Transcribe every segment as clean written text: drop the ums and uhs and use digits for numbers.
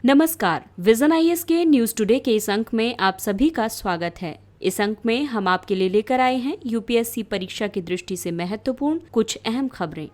नमस्कार, vision IAS के news today के इस अंक में आप सभी का स्वागत है। इस अंक में हम आपके लिए लेकर आए हैं यूपीएससी परीक्षा की दृष्टि से महत्वपूर्ण कुछ अहम खबरें।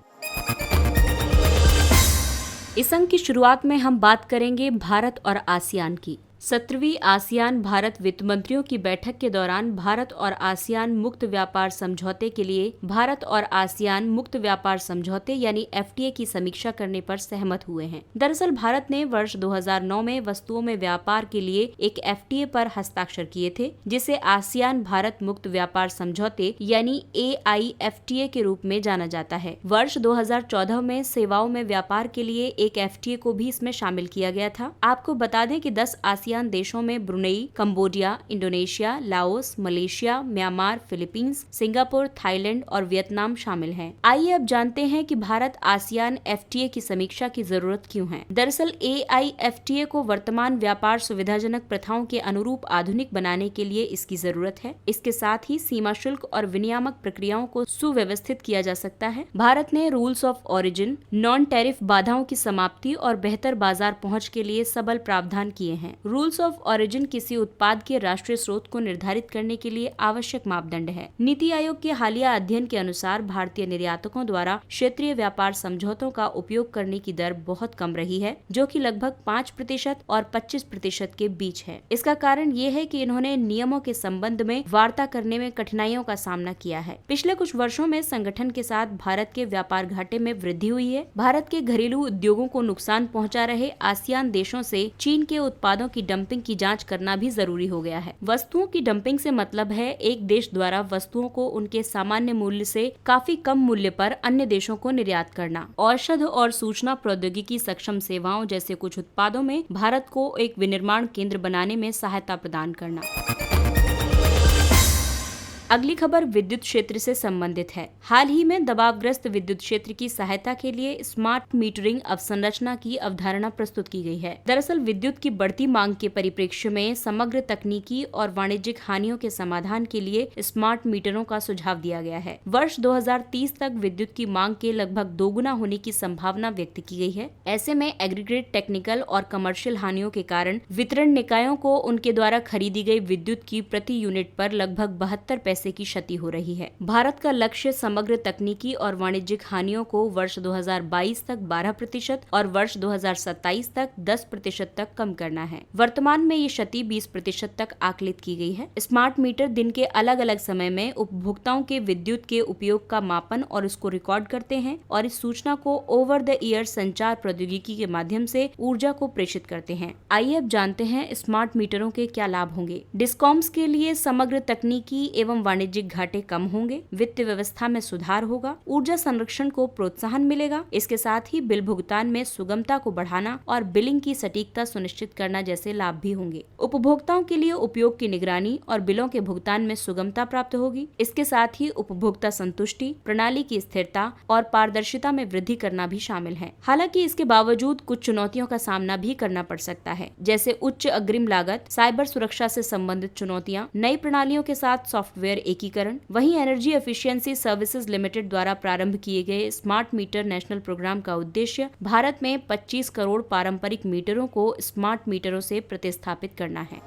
इस अंक की शुरुआत में हम बात करेंगे भारत और आसियान की। 17वीं आसियान भारत वित्त मंत्रियों की बैठक के दौरान भारत और आसियान मुक्त व्यापार समझौते के लिए भारत और आसियान मुक्त व्यापार समझौते यानी एफटीए की समीक्षा करने पर सहमत हुए हैं। दरअसल भारत ने वर्ष 2009 में वस्तुओं में व्यापार के लिए एक एफटीए पर हस्ताक्षर किए थे, जिसे आसियान भारत मुक्त व्यापार समझौते यानी AIFTA के रूप में जाना जाता है। वर्ष 2014 में सेवाओं में व्यापार के लिए एक एफटीए को भी इसमें शामिल किया गया था। आपको बता दें कि 10 आसियान देशों में Brunei, Cambodia, Indonesia, Laos, Malaysia, Myanmar, Philippines, Singapore, Thailand और वियतनाम शामिल हैं। आइए अब जानते हैं कि भारत आसियान एफटीए की समीक्षा की जरूरत क्यों है। दरअसल AIFTA को वर्तमान व्यापार सुविधाजनक प्रथाओं के अनुरूप आधुनिक बनाने के लिए इसकी जरूरत है। इसके साथ ही सीमा शुल्क और विनियामक प्रक्रियाओं को सुव्यवस्थित किया जा सकता है। भारत ने rules of origin, non tariff बाधाओं की समाप्ति और बेहतर बाजार पहुँच के लिए सबल प्रावधान किए हैं। रूल्स ऑफ ओरिजिन किसी उत्पाद के राष्ट्रीय स्रोत को निर्धारित करने के लिए आवश्यक मापदंड है। नीति आयोग के हालिया अध्ययन के अनुसार भारतीय निर्यातकों द्वारा क्षेत्रीय व्यापार समझौतों का उपयोग करने की दर बहुत कम रही है, जो कि लगभग 5% और 25% के बीच है। इसका कारण ये है कि इन्होंने नियमों के संबंध में वार्ता करने में कठिनाइयों का सामना किया है। पिछले कुछ वर्षों में संगठन के साथ भारत के व्यापार घाटे में वृद्धि हुई है। भारत के घरेलू उद्योगों को नुकसान पहुँचा रहे आसियान देशों से चीन के उत्पादों की डंपिंग की जांच करना भी जरूरी हो गया है। वस्तुओं की डंपिंग से मतलब है एक देश द्वारा वस्तुओं को उनके सामान्य मूल्य से काफी कम मूल्य पर अन्य देशों को निर्यात करना। औषध और सूचना प्रौद्योगिकी सक्षम सेवाओं जैसे कुछ उत्पादों में भारत को एक विनिर्माण केंद्र बनाने में सहायता प्रदान करना। अगली खबर विद्युत क्षेत्र से संबंधित है। हाल ही में दबावग्रस्त विद्युत क्षेत्र की सहायता के लिए स्मार्ट मीटरिंग अवसंरचना की अवधारणा प्रस्तुत की गई है। दरअसल विद्युत की बढ़ती मांग के परिप्रेक्ष्य में समग्र तकनीकी और वाणिज्यिक हानियों के समाधान के लिए स्मार्ट मीटरों का सुझाव दिया गया है। वर्ष 2030 तक विद्युत की मांग के लगभग दोगुना होने की संभावना व्यक्त की गई है। ऐसे में एग्रीगेट, टेक्निकल और कमर्शियल हानियों के कारण वितरण निकायों को उनके द्वारा खरीदी गई विद्युत की प्रति यूनिट पर लगभग 72 पैसे की क्षति हो रही है। भारत का लक्ष्य समग्र तकनीकी और वाणिज्यिक हानियों को वर्ष 2022 तक 12% और वर्ष 2027 तक 10% तक कम करना है। वर्तमान में ये क्षति 20% तक आकलित की गई है। स्मार्ट मीटर दिन के अलग अलग समय में उपभोक्ताओं के विद्युत के उपयोग का मापन और उसको रिकॉर्ड करते हैं और इस सूचना को ओवर द ईयर संचार प्रौद्योगिकी के माध्यम से ऊर्जा को प्रेषित करते हैं। आइए अब जानते हैं स्मार्ट मीटरों के क्या लाभ होंगे। डिस्कॉम्स के लिए समग्र तकनीकी एवं वाणिज्यिक घाटे कम होंगे, वित्त व्यवस्था में सुधार होगा, ऊर्जा संरक्षण को प्रोत्साहन मिलेगा। इसके साथ ही बिल भुगतान में सुगमता को बढ़ाना और बिलिंग की सटीकता सुनिश्चित करना जैसे लाभ भी होंगे। उपभोक्ताओं के लिए उपयोग की निगरानी और बिलों के भुगतान में सुगमता प्राप्त होगी। इसके साथ ही उपभोक्ता संतुष्टि, प्रणाली की स्थिरता और पारदर्शिता में वृद्धि करना भी शामिल है। हालांकि इसके बावजूद कुछ चुनौतियों का सामना भी करना पड़ सकता है, जैसे उच्च अग्रिम लागत, साइबर सुरक्षा से संबंधित चुनौतियां, नई प्रणालियों के साथ सॉफ्टवेयर एकीकरण। वहीं एनर्जी एफिशिएंसी सर्विसेज लिमिटेड द्वारा प्रारंभ किए गए स्मार्ट मीटर नेशनल प्रोग्राम का उद्देश्य भारत में 25 करोड़ पारंपरिक मीटरों को स्मार्ट मीटरों से प्रतिस्थापित करना है।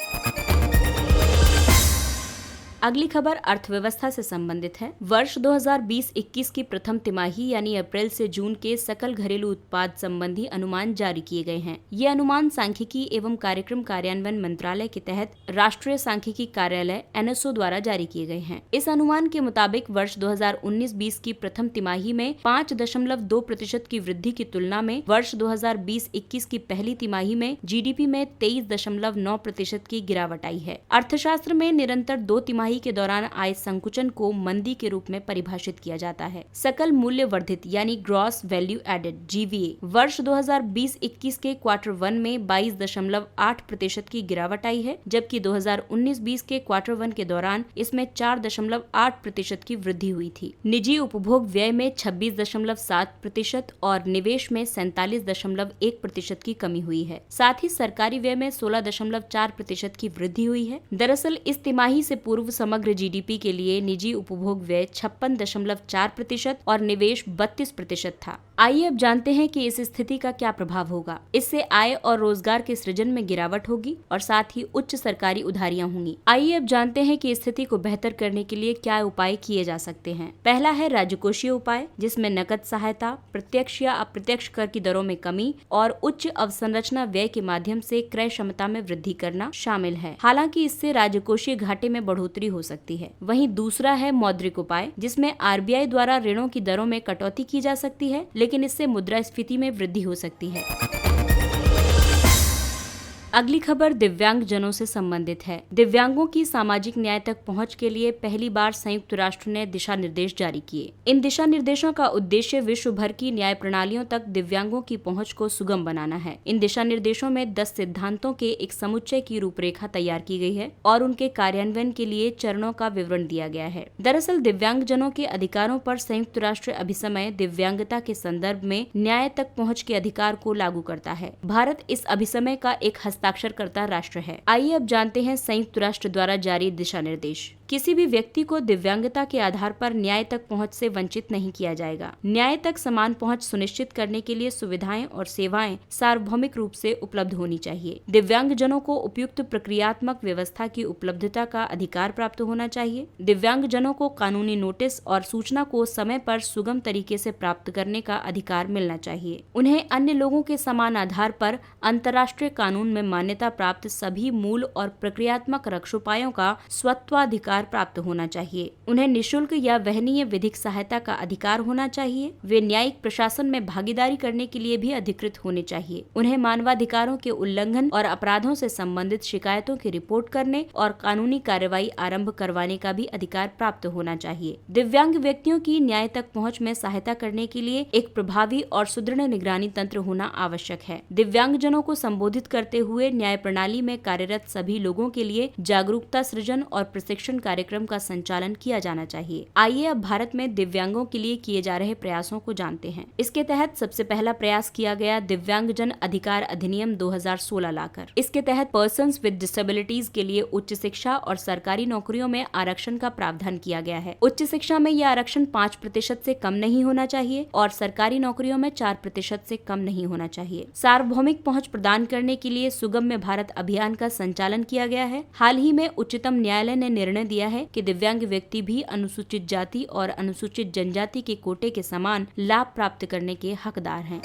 अगली खबर अर्थव्यवस्था से संबंधित है। वर्ष 2020-21 की प्रथम तिमाही यानी अप्रैल से जून के सकल घरेलू उत्पाद संबंधी अनुमान जारी किए गए हैं। ये अनुमान सांख्यिकी एवं कार्यक्रम कार्यान्वयन मंत्रालय के तहत राष्ट्रीय सांख्यिकी कार्यालय NSO द्वारा जारी किए गए हैं। इस अनुमान के मुताबिक वर्ष 2019-20 की प्रथम तिमाही में 5.2% की वृद्धि की तुलना में वर्ष 2020-21 की पहली तिमाही में GDP में 23.9% की गिरावट आई है। अर्थशास्त्र में निरंतर 2 तिमाही के दौरान आय संकुचन को मंदी के रूप में परिभाषित किया जाता है। सकल मूल्य वर्धित यानी ग्रॉस वैल्यू एडेड GVA वर्ष 2020-21 के क्वार्टर 1 में 22.8% की गिरावट आई है, जबकि 2019-20 के क्वार्टर 1 के दौरान इसमें 4.8% की वृद्धि हुई थी। निजी उपभोग व्यय में 26.7% और निवेश में 47.1% की कमी हुई है। साथ ही सरकारी व्यय में 16.4% की वृद्धि हुई है। दरअसल इस तिमाही से पूर्व समग्र जीडीपी के लिए निजी उपभोग व्यय 56.4% और निवेश 32% था। आइए अब जानते हैं कि इस स्थिति का क्या प्रभाव होगा। इससे आय और रोजगार के सृजन में गिरावट होगी और साथ ही उच्च सरकारी उधारियां होंगी। आइए अब जानते हैं कि स्थिति को बेहतर करने के लिए क्या उपाय किए जा सकते हैं। पहला है राजकोषीय उपाय, जिसमें नकद सहायता, प्रत्यक्ष या अप्रत्यक्ष कर की दरों में कमी और उच्च अवसंरचना व्यय के माध्यम से क्रय क्षमता में वृद्धि करना शामिल है। हालांकि इससे राजकोषीय घाटे में बढ़ोतरी हो सकती है। वहीं दूसरा है मौद्रिक उपाय, जिसमें आरबीआई द्वारा ऋणों की दरों में कटौती की जा सकती है, लेकिन इससे मुद्रास्फीति में वृद्धि हो सकती है। अगली खबर दिव्यांग जनों से संबंधित है। दिव्यांगों की सामाजिक न्याय तक पहुंच के लिए पहली बार संयुक्त राष्ट्र ने दिशा निर्देश जारी किए। इन दिशा निर्देशों का उद्देश्य विश्व भर की न्याय प्रणालियों तक दिव्यांगों की पहुंच को सुगम बनाना है। इन दिशा निर्देशों में 10 सिद्धांतों के एक समुच्चय की रूपरेखा तैयार की गई है और उनके कार्यान्वयन के लिए चरणों का विवरण दिया गया है। दरअसल दिव्यांग जनों के अधिकारों पर संयुक्त राष्ट्र अभिसमय दिव्यांगता के संदर्भ में न्याय तक पहुँच के अधिकार को लागू करता है। भारत इस अभिसमय का एक हस्ताक्षरकर्ता राष्ट्र है। आइए अब जानते हैं संयुक्त राष्ट्र द्वारा जारी दिशा निर्देश। किसी भी व्यक्ति को दिव्यांगता के आधार पर न्याय तक पहुंच से वंचित नहीं किया जाएगा। न्याय तक समान पहुंच सुनिश्चित करने के लिए सुविधाएं और सेवाएं सार्वभौमिक रूप से उपलब्ध होनी चाहिए। दिव्यांग जनों को उपयुक्त प्रक्रियात्मक व्यवस्था की उपलब्धता का अधिकार प्राप्त होना चाहिए। दिव्यांग जनों को कानूनी नोटिस और सूचना को समय पर सुगम तरीके से प्राप्त करने का अधिकार मिलना चाहिए। उन्हें अन्य लोगों के समान आधार पर अंतर्राष्ट्रीय कानून में मान्यता प्राप्त सभी मूल और प्रक्रियात्मक रक्षोपायों का स्वत्वाधिकार प्राप्त होना चाहिए। उन्हें निःशुल्क या वहनीय विधिक सहायता का अधिकार होना चाहिए। वे न्यायिक प्रशासन में भागीदारी करने के लिए भी अधिकृत होने चाहिए। उन्हें मानवाधिकारों के उल्लंघन और अपराधों से संबंधित शिकायतों की रिपोर्ट करने और कानूनी कार्रवाई आरंभ करवाने का भी अधिकार प्राप्त होना चाहिए। दिव्यांग व्यक्तियों की न्याय तक पहुँच में सहायता करने के लिए एक प्रभावी और सुदृढ़ निगरानी तंत्र होना आवश्यक है। दिव्यांग जनों को संबोधित करते हुए न्याय प्रणाली में कार्यरत सभी लोगों के लिए जागरूकता सृजन और प्रशिक्षण कार्यक्रम का संचालन किया जाना चाहिए। आइए अब भारत में दिव्यांगों के लिए किए जा रहे प्रयासों को जानते हैं। इसके तहत सबसे पहला प्रयास किया गया दिव्यांगजन अधिकार अधिनियम 2016 लाकर। इसके तहत पर्सन्स विद डिसेबिलिटीज के लिए उच्च शिक्षा और सरकारी नौकरियों में आरक्षण का प्रावधान किया गया है। उच्च शिक्षा में यह आरक्षण 5% से कम नहीं होना चाहिए और सरकारी नौकरियों में 4% से कम नहीं होना चाहिए। सार्वभौमिक पहुँच प्रदान करने के लिए सुगम्य भारत अभियान का संचालन किया गया है। हाल ही में उच्चतम न्यायालय ने निर्णय दिया है कि दिव्यांग व्यक्ति भी अनुसूचित जाति और अनुसूचित जनजाति के कोटे के समान लाभ प्राप्त करने के हकदार हैं।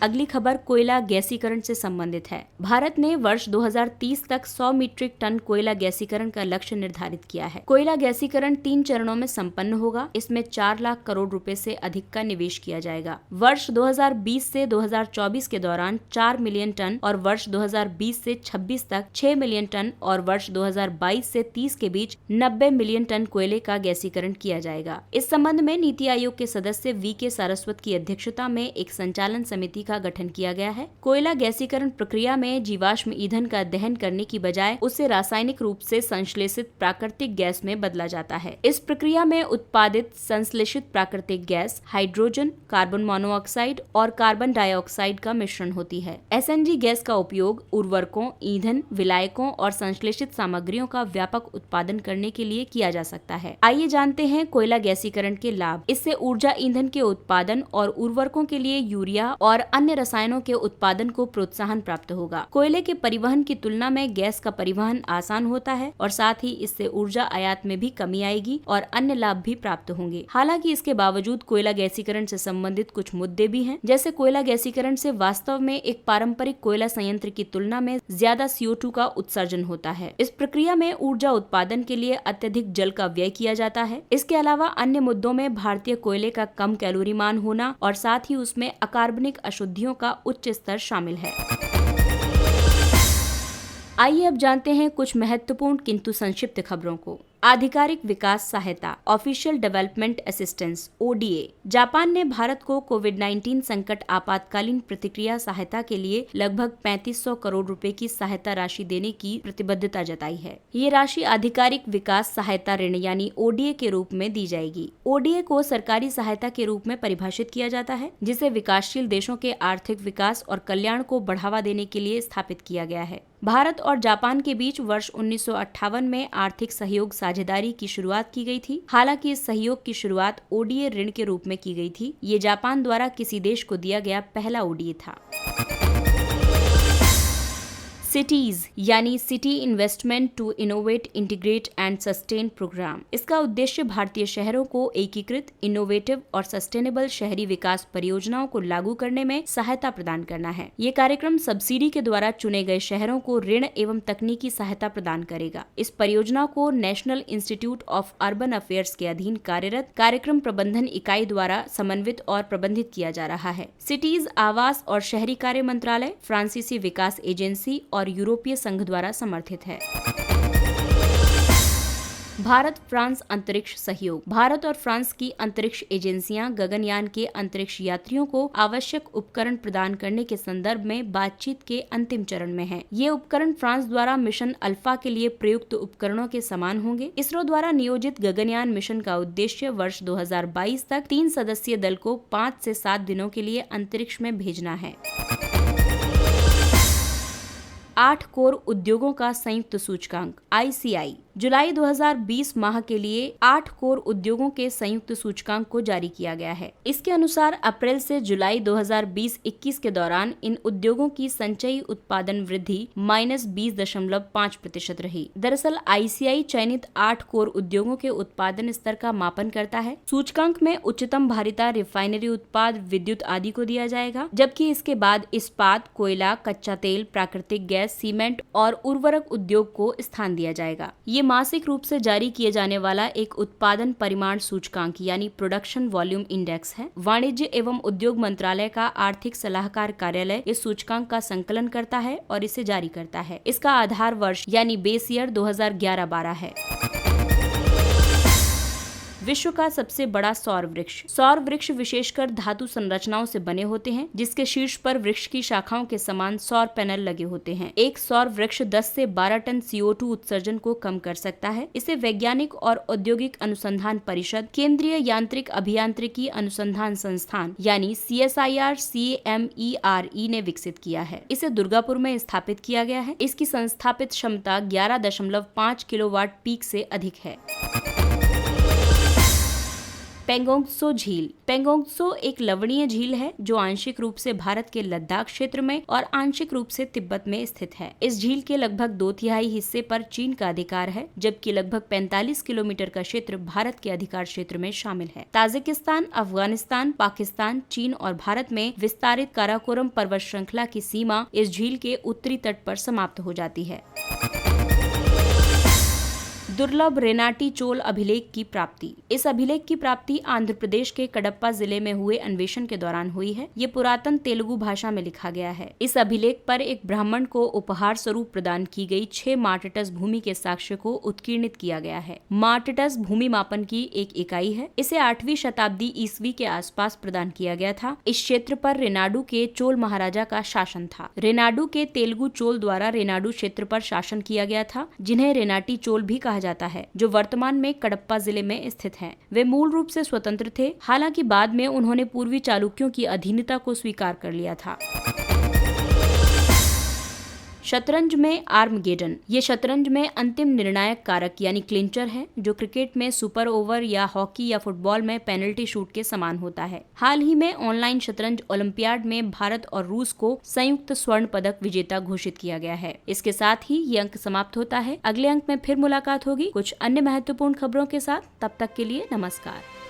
अगली खबर कोयला गैसीकरण से संबंधित है। भारत ने वर्ष 2030 तक 100 मीट्रिक टन कोयला गैसीकरण का लक्ष्य निर्धारित किया है। कोयला गैसीकरण 3 चरणों में संपन्न होगा। इसमें 4 लाख करोड़ रुपए से अधिक का निवेश किया जाएगा। वर्ष 2020 से 2024 के दौरान 4 मिलियन टन और वर्ष 2020 से 26 तक 6 मिलियन टन और वर्ष 2022 से 30 के बीच 90 मिलियन टन कोयले का गैसीकरण किया जाएगा। इस संबंध में नीति आयोग के सदस्य वी.के. सारस्वत की अध्यक्षता में एक संचालन समिति का गठन किया गया है। कोयला गैसीकरण प्रक्रिया में जीवाश्म ईंधन का दहन करने की बजाय उसे रासायनिक रूप से संश्लेषित प्राकृतिक गैस में बदला जाता है। इस प्रक्रिया में उत्पादित संश्लेषित प्राकृतिक गैस हाइड्रोजन, कार्बन मोनोऑक्साइड और कार्बन डाइऑक्साइड का मिश्रण होती है। एसएनजी गैस का उपयोग उर्वरकों, ईंधन, विलायकों और संश्लेषित सामग्रियों का व्यापक उत्पादन करने के लिए किया जा सकता है। आइए जानते हैं कोयला गैसीकरण के लाभ। इससे ऊर्जा ईंधन के उत्पादन और उर्वरकों के लिए यूरिया और अन्य रसायनों के उत्पादन को प्रोत्साहन प्राप्त होगा। कोयले के परिवहन की तुलना में गैस का परिवहन आसान होता है और साथ ही इससे ऊर्जा आयात में भी कमी आएगी और अन्य लाभ भी प्राप्त होंगे। हालांकि इसके बावजूद कोयला गैसीकरण से संबंधित कुछ मुद्दे भी हैं, जैसे कोयला गैसीकरण से वास्तव में एक पारंपरिक कोयला संयंत्र की तुलना में ज्यादा CO2 का उत्सर्जन होता है। इस प्रक्रिया में ऊर्जा उत्पादन के लिए अत्यधिक जल का व्यय किया जाता है। इसके अलावा अन्य मुद्दों में भारतीय कोयले का कम कैलोरी मान होना और साथ ही उसमें अकार्बनिक अशुद्धियों का उच्च स्तर शामिल है। आइए अब जानते हैं कुछ महत्वपूर्ण किंतु संक्षिप्त खबरों को। आधिकारिक विकास सहायता official development assistance ODA। Japan ने भारत को कोविड-19 संकट आपातकालीन प्रतिक्रिया सहायता के लिए लगभग 3500 करोड़ रुपए की सहायता राशि देने की प्रतिबद्धता जताई है। ये राशि आधिकारिक विकास सहायता ऋण यानी ODA के रूप में दी जाएगी। ODA को सरकारी सहायता के रूप में परिभाषित किया जाता है, जिसे विकासशील देशों के आर्थिक विकास और कल्याण को बढ़ावा देने के लिए स्थापित किया गया है। भारत और जापान के बीच वर्ष 1958 में आर्थिक सहयोग साझेदारी की शुरुआत की गई थी। हालांकि इस सहयोग की शुरुआत ओडीए ऋण के रूप में की गई थी। ये जापान द्वारा किसी देश को दिया गया पहला ओडीए था। सिटीज यानी city investment to innovate, integrate and sustain programme. इसका उद्देश्य भारतीय शहरों को एकीकृत, इनोवेटिव और सस्टेनेबल शहरी विकास परियोजनाओं को लागू करने में सहायता प्रदान करना है। ये कार्यक्रम सब्सिडी के द्वारा चुने गए शहरों को ऋण एवं तकनीकी सहायता प्रदान करेगा। इस परियोजना को national institute of urban affairs के अधीन कार्यरत कार्यक्रम प्रबंधन इकाई द्वारा समन्वित और प्रबंधित किया जा रहा है। सिटीज आवास और शहरी कार्य मंत्रालय, फ्रांसीसी विकास एजेंसी और यूरोपीय संघ द्वारा समर्थित है। भारत फ्रांस अंतरिक्ष सहयोग। भारत और फ्रांस की अंतरिक्ष एजेंसियां गगनयान के अंतरिक्ष यात्रियों को आवश्यक उपकरण प्रदान करने के संदर्भ में बातचीत के अंतिम चरण में हैं। ये उपकरण फ्रांस द्वारा मिशन अल्फा के लिए प्रयुक्त उपकरणों के समान होंगे। इसरो द्वारा नियोजित गगनयान मिशन का उद्देश्य वर्ष 2022 तक 3 सदस्यीय दल को 5 से 7 दिनों के लिए अंतरिक्ष में भेजना है। 8 कोर उद्योगों का संयुक्त सूचकांक ICI जुलाई 2020 माह के लिए 8 कोर उद्योगों के संयुक्त सूचकांक को जारी किया गया है। इसके अनुसार अप्रैल से जुलाई 2020-21 के दौरान इन उद्योगों की संचयी उत्पादन वृद्धि -20.5% रही। दरअसल ICI चयनित 8 कोर उद्योगों के उत्पादन स्तर का मापन करता है। सूचकांक में उच्चतम भारिता, रिफाइनरी उत्पाद, विद्युत आदि को दिया जाएगा, जबकि इसके बाद इस्पात, कोयला, कच्चा तेल, प्राकृतिक गैस, सीमेंट और उर्वरक उद्योग को स्थान दिया जाएगा। ये मासिक रूप से जारी किए जाने वाला एक उत्पादन परिमाण सूचकांक यानी प्रोडक्शन वॉल्यूम इंडेक्स है। वाणिज्य एवं उद्योग मंत्रालय का आर्थिक सलाहकार कार्यालय इस सूचकांक का संकलन करता है और इसे जारी करता है। इसका आधार वर्ष यानी बेस ईयर 2011-12 है। विश्व का सबसे बड़ा सौर वृक्ष। सौर वृक्ष विशेषकर धातु संरचनाओं से बने होते हैं, जिसके शीर्ष पर वृक्ष की शाखाओं के समान सौर पैनल लगे होते हैं। एक सौर वृक्ष 10 से 12 टन CO2 उत्सर्जन को कम कर सकता है। इसे वैज्ञानिक और औद्योगिक अनुसंधान परिषद, केंद्रीय यांत्रिक अभियांत्रिकी अनुसंधान संस्थान यानी CSIR CMERE ने विकसित किया है। इसे दुर्गापुर में स्थापित किया गया है। इसकी संस्थापित क्षमता 11.5 किलोवाट पीक से अधिक है। पेंगोंगत्सो झील। पेंगोंगत्सो एक लवणीय झील है जो आंशिक रूप से भारत के लद्दाख क्षेत्र में और आंशिक रूप से तिब्बत में स्थित है। इस झील के लगभग 2/3 हिस्से पर चीन का अधिकार है, जबकि लगभग 45 किलोमीटर का क्षेत्र भारत के अधिकार क्षेत्र में शामिल है। ताजिकिस्तान, अफगानिस्तान, पाकिस्तान, चीन और भारत में विस्तारित काराकोरम पर्वत श्रृंखला की सीमा इस झील के उत्तरी तट पर समाप्त हो जाती है। दुर्लभ रेनाटी चोल अभिलेख की प्राप्ति। इस अभिलेख की प्राप्ति आंध्र प्रदेश के कडप्पा जिले में हुए अन्वेषण के दौरान हुई है। ये पुरातन तेलुगु भाषा में लिखा गया है। इस अभिलेख पर एक ब्राह्मण को उपहार स्वरूप प्रदान की गई 6 मार्टिटस भूमि के साक्ष्य को उत्कीर्णित किया गया है। मार्टिटस भूमि मापन की एक इकाई है। इसे 8वीं शताब्दी ईस्वी के आसपास प्रदान किया गया था। इस क्षेत्र पर रेनाडू के चोल महाराजा का शासन था। रेनाडू के तेलुगु चोल द्वारा रेनाडू क्षेत्र पर शासन किया गया था, जिन्हें रेनाटी चोल भी कहा जाता है, जो वर्तमान में कडप्पा जिले में स्थित हैं। वे मूल रूप से स्वतंत्र थे, हालांकि बाद में उन्होंने पूर्वी चालुक्यों की अधीनता को स्वीकार कर लिया था। शतरंज में आर्मगेडन। ये शतरंज में अंतिम निर्णायक कारक यानी क्लिंचर है, जो क्रिकेट में सुपर ओवर या हॉकी या फुटबॉल में पेनल्टी शूट के समान होता है। हाल ही में ऑनलाइन शतरंज ओलंपियाड में भारत और रूस को संयुक्त स्वर्ण पदक विजेता घोषित किया गया है। इसके साथ ही ये अंक समाप्त होता है। अगले अंक में फिर मुलाकात होगी कुछ अन्य महत्वपूर्ण खबरों के साथ। तब तक के लिए नमस्कार।